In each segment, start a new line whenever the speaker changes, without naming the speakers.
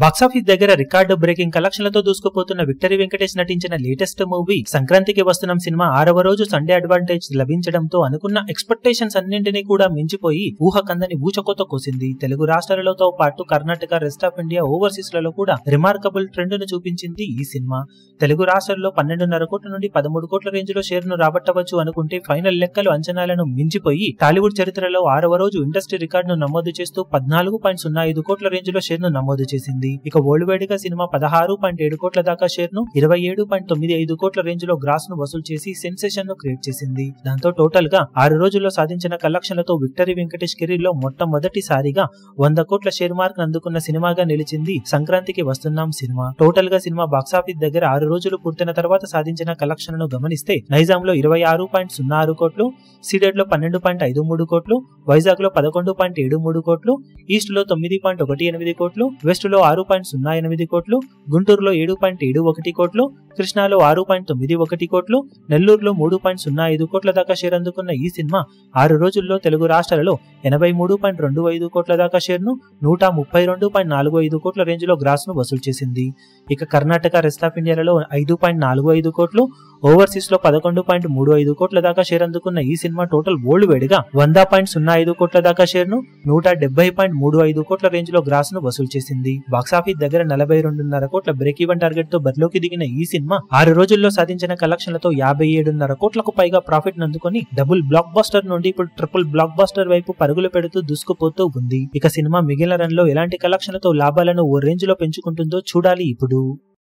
Box office దగ్గర record breaking కలెక్షన్లతో దూసుకుపోతున్న victory Venkatesh నటించిన latest movie సంక్రాంతికి వస్తున్న సినిమా 6వ రోజు సండే అడ్వాంటేజ్ లభించడంతో అనుకున్న ఎక్స్పెక్టేషన్స్ అన్నింటినీ కూడా మించిపోయి ఊహకందని ఊచకోత కోసింది. తెలుగు రాష్ట్రాలతో పాటు Karnataka, rest of India, overseas లలో కూడా రిమార్కబుల్ ట్రెండ్ ను చూపించింది ఈ సినిమా. తెలుగు రాష్ట్రాల్లో 12.5 కోట్ల నుండి 13 కోట్ల రేంజ్ లో షేర్ ను రాబట్టవచ్చు అనుకుంటే ఫైనల్ లెక్కలు అంచనాలను మించిపోయి టాలీవుడ్ చరిత్రలో 6వ రోజు ఇండస్ట్రీ రికార్డును నమోదు చేస్తూ 14.05 కోట్ల రేంజ్ లో షేర్ ను నమోదు చేసింది. ఇక వరల్డ్ వైడ్ గా సినిమా 16.7 కోట్ల దాకా షేర్ ను 27.95 కోట్ల రేంజ్ లో గ్రాస్ ను వసూలు చేసి సెన్సేషన్ ను క్రియేట్ చేసింది. దాంతో టోటల్ గా 6 రోజుల్లో సాధించిన కలెక్షన్లతో విక్టరీ వెంకటేష్ కెరీర్ లో మొట్టమొదటిసారిగా 100 కోట్ల షేర్ మార్క్ అందుకున్న సినిమాగా నిలిచింది సంక్రాంతికి వస్తున్నాం సినిమా. టోటల్ గా సినిమా బాక్సాఫీస్ దగ్గర 6 రోజులు పూర్తయిన తర్వాత సాధించిన కలెక్షన్ ను గమనిస్తే నైజాం లో 26.06 కోట్లు, సీడెడ్ లో 12.53 కోట్లు, వైజాగ్ లో 11.73 కోట్లు, ఈస్ట్ లో 9.18 కోట్లు, వెస్ట్ లో 6.08 కోట్లు, గుంటూరులో 7.71 కోట్లు, కృష్ణాలో 6.91 కోట్లు, నెల్లూరులో 3.05 కోట్ల దాకా షేర్ అందుకున్న ఈ సినిమా 6 రోజుల్లో తెలుగు రాష్ట్రాలలో 83.25 కోట్ల దాకా షేర్ ను 132.45 కోట్ల రేంజ్ లో గ్రాస్ ను వసూలు చేసింది. ఇక కర్ణాటక, రెస్ట్ ఆఫ్ ఇండియాలలో 5.45 కోట్లు, ఓవర్సీస్ లో 11.35 కోట్ల దాకా షేర్ అందుకున్న ఈ సినిమా టోటల్ వరల్డ్ వైడ్ గా 100.05 కోట్ల దాకా షేర్ ను 170.35 కోట్ల రేంజ్ లో గ్రాస్ ను వసూలు చేసింది. బాక్సాఫీస్ దగ్గర 42.5 కోట్ల బ్రేక్ ఈవెన్ టార్గెట్ తో బరిలోకి దిగిన ఈ సినిమా 6 రోజుల్లో సాధించిన కలెక్షన్లతో 57.5 కోట్లకు పైగా ప్రాఫిట్ నందుకొని డబుల్ బ్లాక్ బస్టర్ నుండి ఇప్పుడు ట్రిపుల్ బ్లాక్ బస్టర్ వైపు పరుగులు పెడుతూ దూసుకుపోతూ ఉంది. ఇక సినిమా మిగిలిన రన్ లో ఎలాంటి కలెక్షన్లతో లాభాలను ఓ రేంజ్ లో పెంచుకుంటుందో చూడాలి ఇప్పుడు.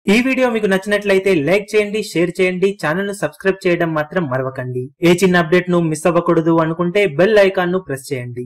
ఈ వీడియో మీకు నచ్చినట్లయితే లైక్ చేయండి, షేర్ చేయండి, ఛానల్ ను సబ్స్క్రైబ్ చేయడం మాత్రం మరవకండి. ఏ చిన్న అప్డేట్ ను మిస్ అవ్వకూడదు అనుకుంటే బెల్ ఐకాన్ ను ప్రెస్ చేయండి.